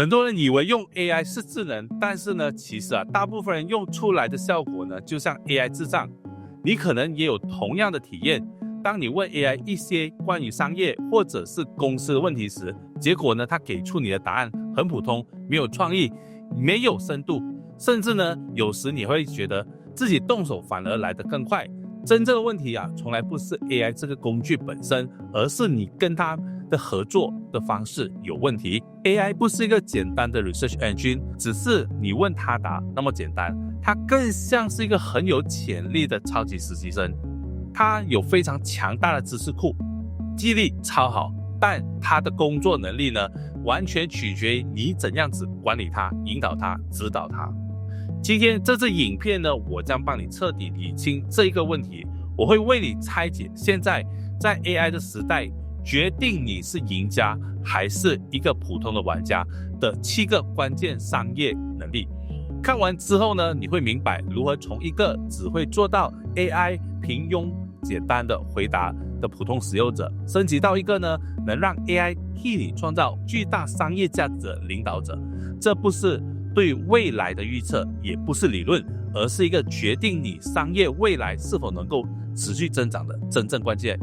很多人以为用 AI 是智能，但是呢，其实大部分人用出来的效果呢，就像 AI 智障。你可能也有同样的体验，当你问 AI 一些关于商业或者是公司的问题时，结果呢，它给出你的答案很普通，没有创意，没有深度，甚至呢，有时你会觉得自己动手反而来得更快。真正的问题从来不是 AI 这个工具本身，而是你跟它的合作的方式有问题。AI 不是一个简单的 research engine， 只是你问他答那么简单，它更像是一个很有潜力的超级实习生。它有非常强大的知识库，记忆力超好，但它的工作能力呢，完全取决于你怎样子管理它、引导它、指导它。今天这支影片呢，我将帮你彻底理清这一个问题。我会为你拆解现在在 AI 的时代，决定你是赢家还是一个普通的玩家的7个关键商业能力。看完之后呢，你会明白如何从一个只会做到 AI 平庸简单的回答的普通使用者，升级到一个呢能让 AI 替你创造巨大商业价值的领导者。这不是对未来的预测，也不是理论，而是一个决定你商业未来是否能够持续增长的真正关键。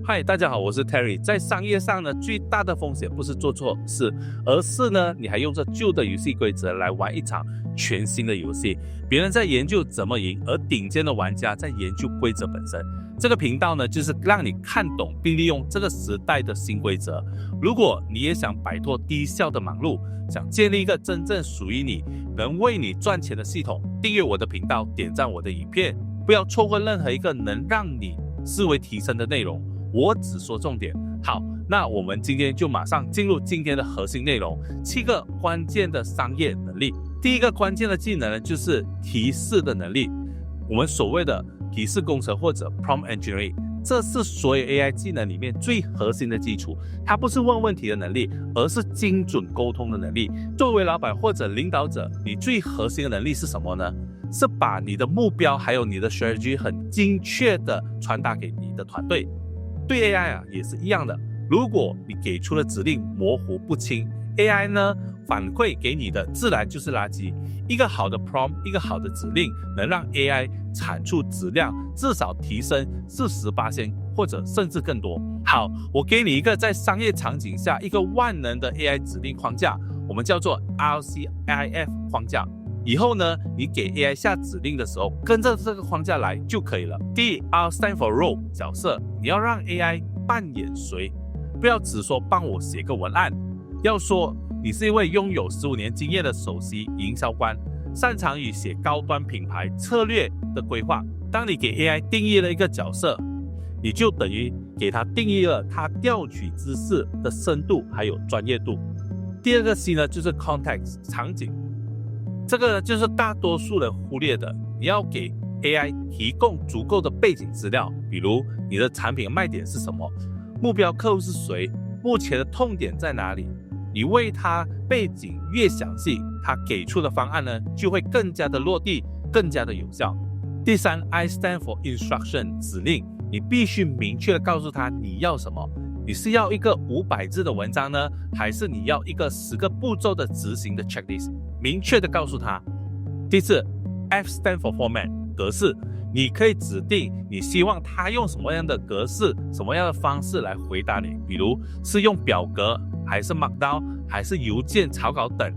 嗨，大家好，我是 Terry。在商业上呢，最大的风险不是做错事，而是呢，你还用着旧的游戏规则来玩一场全新的游戏。别人在研究怎么赢，而顶尖的玩家在研究规则本身。这个频道呢，就是让你看懂并利用这个时代的新规则。如果你也想摆脱低效的忙碌，想建立一个真正属于你、能为你赚钱的系统，订阅我的频道，点赞我的影片，不要错过任何一个能让你思维提升的内容。我只说重点。好，那我们今天就马上进入今天的核心内容，7个关键的商业能力。第一个关键的技能呢，就是提示的能力。我们所谓的提示工程或者 prompt engineering， 这是所有 AI 技能里面最核心的基础。它不是问问题的能力，而是精准沟通的能力。作为老板或者领导者，你最核心的能力是什么呢？是把你的目标还有你的 strategy 很精确的传达给你的团队。对 AI 也是一样的，如果你给出的指令模糊不清， AI 呢反馈给你的自然就是垃圾。一个好的 prompt， 一个好的指令能让 AI 产出质量至少提升40%或者甚至更多。好，我给你一个在商业场景下一个万能的 AI 指令框架，我们叫做 RCIF 框架。以后呢，你给 AI 下指令的时候，跟着这个框架来就可以了。第一 ，R stand for role 角色，你要让 AI 扮演谁，不要只说帮我写个文案，要说你是一位拥有15年经验的首席营销官，擅长于写高端品牌策略的规划。当你给 AI 定义了一个角色，你就等于给它定义了它调取知识的深度还有专业度。第二个 C 呢，就是 context 场景。这个就是大多数人忽略的，你要给 AI 提供足够的背景资料，比如你的产品卖点是什么，目标客户是谁，目前的痛点在哪里。你为它背景越详细，它给出的方案呢就会更加的落地，更加的有效。第三 I stand for instruction 指令，你必须明确的告诉他你要什么。你是要一个500字的文章呢，还是你要一个10个步骤的执行的 checklist？ 明确的告诉他。第四 F stand for format 格式，你可以指定你希望他用什么样的格式、什么样的方式来回答你，比如是用表格，还是 Markdown， 还是邮件草稿等。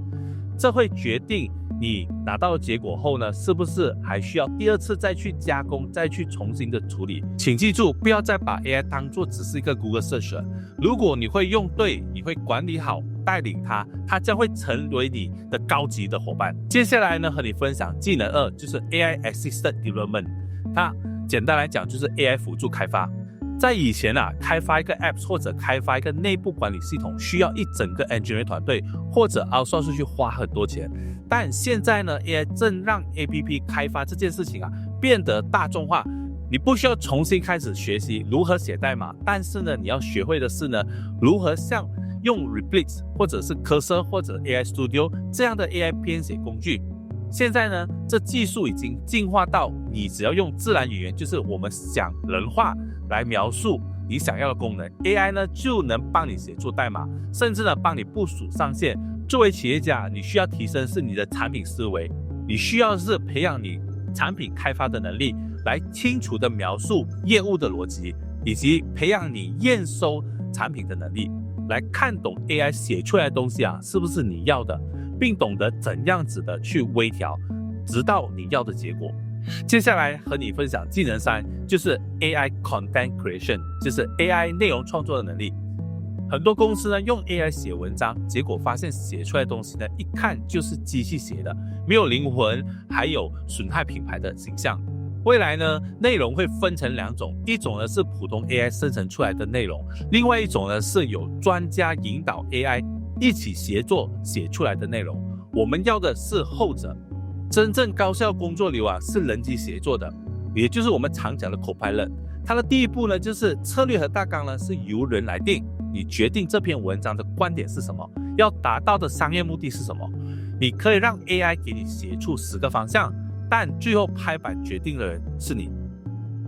这会决定你拿到结果后呢，是不是还需要第二次再去加工，再去重新的处理。请记住，不要再把 AI 当作只是一个 Google Search。如果你会用对，你会管理好，带领它，它将会成为你的高级的伙伴。接下来呢，和你分享技能2，就是 AI Assisted Development。它简单来讲就是 AI 辅助开发。在以前开发一个 App 或者开发一个内部管理系统，需要一整个 engineering 团队或者 outsource 出去花很多钱。但现在呢 ，AI 正让 APP 开发这件事情变得大众化。你不需要重新开始学习如何写代码，但是呢，你要学会的是呢，如何像用 Replix 或者是 Cursor 或者 AI Studio 这样的 AI 编写工具。现在呢，这技术已经进化到你只要用自然语言，就是我们讲人话来描述你想要的功能， AI 呢就能帮你写出代码，甚至呢帮你部署上线，作为企业家，你需要提升是你的产品思维，你需要是培养你产品开发的能力，来清楚的描述业务的逻辑，以及培养你验收产品的能力，来看懂 AI 写出来的东西是不是你要的，并懂得怎样子的去微调，直到你要的结果。接下来和你分享技能3，就是 AI Content Creation， 就是 AI 内容创作的能力。很多公司呢用 AI 写文章，结果发现写出来的东西呢一看就是机器写的，没有灵魂，还有损害品牌的形象。未来呢，内容会分成2种，一种呢是普通 AI 生成出来的内容，另外一种呢是有专家引导 AI 一起协作写出来的内容。我们要的是后者。真正高效工作流是人机协作的，也就是我们常讲的 Copilot。它的第一步呢，就是策略和大纲呢是由人来定，你决定这篇文章的观点是什么，要达到的商业目的是什么。你可以让 AI 给你写出10个方向，但最后拍板决定的人是你。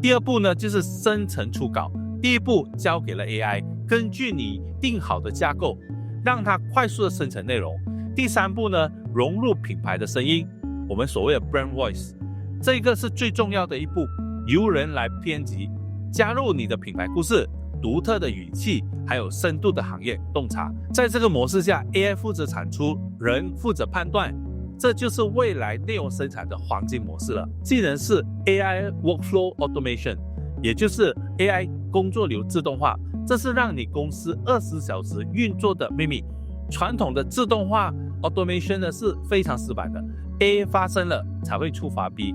第二步呢，就是生成初稿。第一步交给了 AI， 根据你定好的架构，让它快速的生成内容。第3步呢，融入品牌的声音，我们所谓的 brand voice， 这个是最重要的一步，由人来编辑，加入你的品牌故事、独特的语气，还有深度的行业洞察。在这个模式下， AI 负责产出，人负责判断，这就是未来内容生产的黄金模式了。技能是 AI Workflow Automation， 也就是 AI 工作流自动化，这是让你公司24小时运作的秘密。传统的自动化 Automation 呢是非常死板的， A 发生了才会触发 B，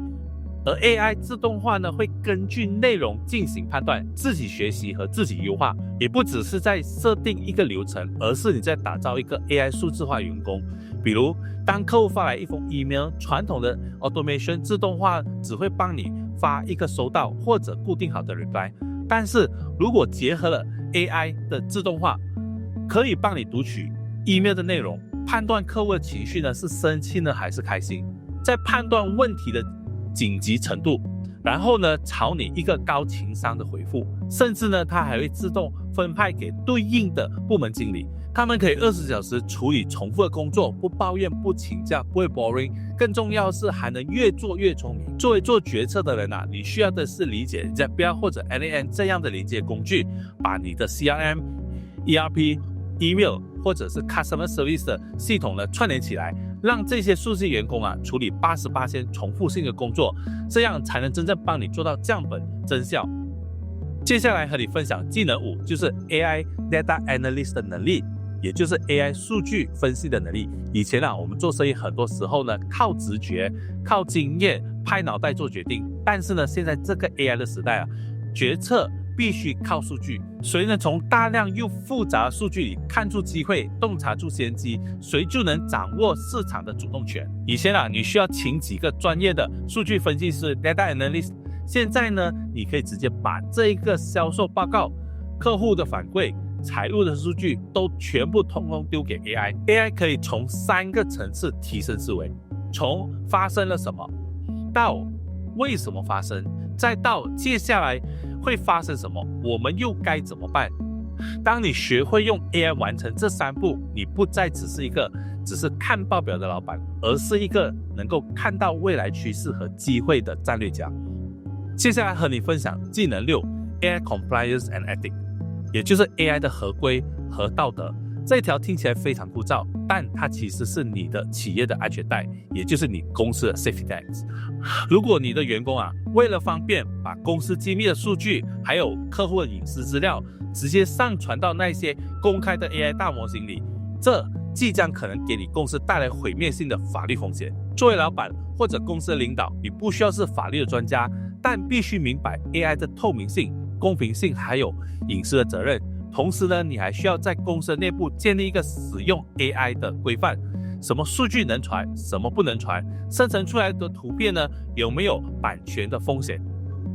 而 AI 自动化呢会根据内容进行判断，自己学习和自己优化，也不只是在设定一个流程，而是你在打造一个 AI 数字化员工。比如当客户发来一封 email， 传统的 Automation 自动化只会帮你发一个收到或者固定好的 reply， 但是如果结合了 AI 的自动化，可以帮你读取 email 的内容，判断客户的情绪呢是生气呢还是开心，再判断问题的紧急程度，然后呢朝你一个高情商的回复，甚至呢它还会自动分派给对应的部门经理，他们可以24小时处理重复的工作，不抱怨，不请假，不会 boring， 更重要的是还能越做越聪明。作为做决策的人你需要的是理解 ZBL 或者 LAM 这样的连接工具，把你的 CRM、ERP、email 或者是 Customer Service 的系统呢串联起来，让这些数据员工处理88%重复性的工作，这样才能真正帮你做到降本增效。接下来和你分享技能5，就是 AI Data Analyst 的能力，也就是 AI 数据分析的能力。以前我们做生意很多时候呢靠直觉、靠经验、拍脑袋做决定，但是呢现在这个 AI 的时代决策必须靠数据。谁能从大量又复杂的数据里看出机会，洞察出先机，谁就能掌握市场的主动权。以前你需要请几个专业的数据分析师 Data Analyst， 现在呢你可以直接把这一个销售报告、客户的反馈、财务的数据都全部通通丢给 AI。 可以从3个层次提升思维，从发生了什么到为什么发生，再到接下来会发生什么，我们又该怎么办。当你学会用 AI 完成这3步，你不再只是看报表的老板，而是一个能够看到未来趋势和机会的战略家。接下来和你分享技能6， AI Compliance and Ethics， 也就是 AI 的合规和道德。这一条听起来非常枯燥，但它其实是你的企业的安全带，也就是你公司的 safety tags。 如果你的员工为了方便把公司机密的数据还有客户的隐私资料直接上传到那些公开的 AI 大模型里，这即将可能给你公司带来毁灭性的法律风险。作为老板或者公司的领导，你不需要是法律的专家，但必须明白 AI 的透明性、公平性还有隐私的责任。同时呢，你还需要在公司内部建立一个使用 AI 的规范，什么数据能传，什么不能传，生成出来的图片呢有没有版权的风险。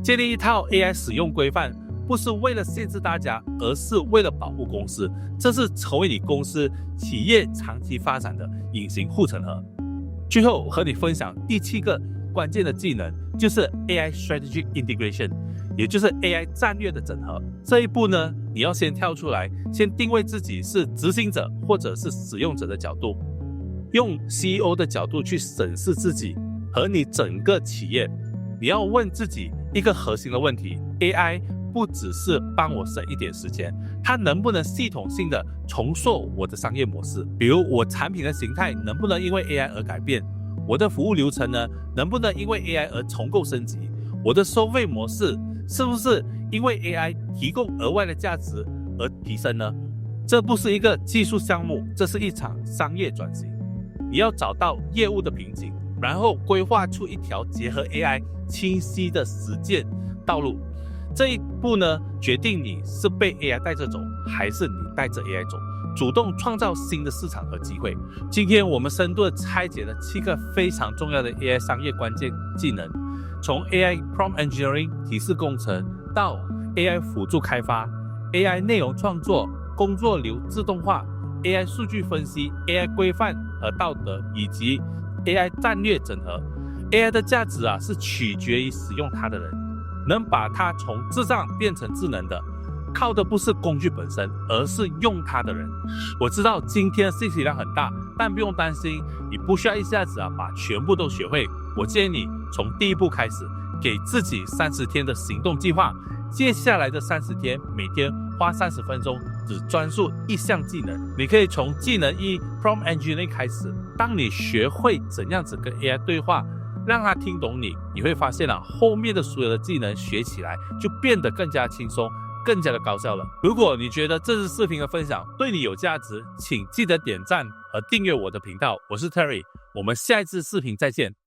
建立一套 AI 使用规范，不是为了限制大家，而是为了保护公司，这是成为你公司企业长期发展的隐形护城河。最后和你分享第7个关键的技能，就是 AI Strategic Integration， 也就是 AI 战略的整合。这一步呢，你要先跳出来，先定位自己是执行者或者是使用者的角度，用 CEO 的角度去审视自己和你整个企业。你要问自己一个核心的问题， AI 不只是帮我省一点时间，它能不能系统性的重塑我的商业模式？比如我产品的形态能不能因为 AI 而改变？我的服务流程呢，能不能因为 AI 而重构升级？我的收费模式是不是因为 AI 提供额外的价值而提升呢？这不是一个技术项目，这是一场商业转型。你要找到业务的瓶颈，然后规划出一条结合 AI 清晰的实践道路。这一步呢，决定你是被 AI 带着走，还是你带着 AI 走，主动创造新的市场和机会。今天我们深度的拆解了7个非常重要的 AI 商业关键技能，从 AI Prompt Engineering 提示工程到 AI 辅助开发、AI 内容创作、工作流自动化、AI 数据分析、AI 规范和道德，以及 AI 战略整合。AI 的价值是取决于使用它的人，能把它从智障变成智能的，靠的不是工具本身，而是用它的人。我知道今天的信息量很大，但不用担心，你不需要一下子把全部都学会。我建议你从第一步开始，给自己30天的行动计划。接下来的30天，每天花30分钟，只专注一项技能。你可以从技能1 Prompt Engineering 开始。当你学会怎样子跟 AI 对话，让它听懂你，你会发现后面的所有的技能学起来就变得更加轻松，更加的高效了。如果你觉得这次视频的分享对你有价值，请记得点赞和订阅我的频道。我是 Terry， 我们下一次视频再见。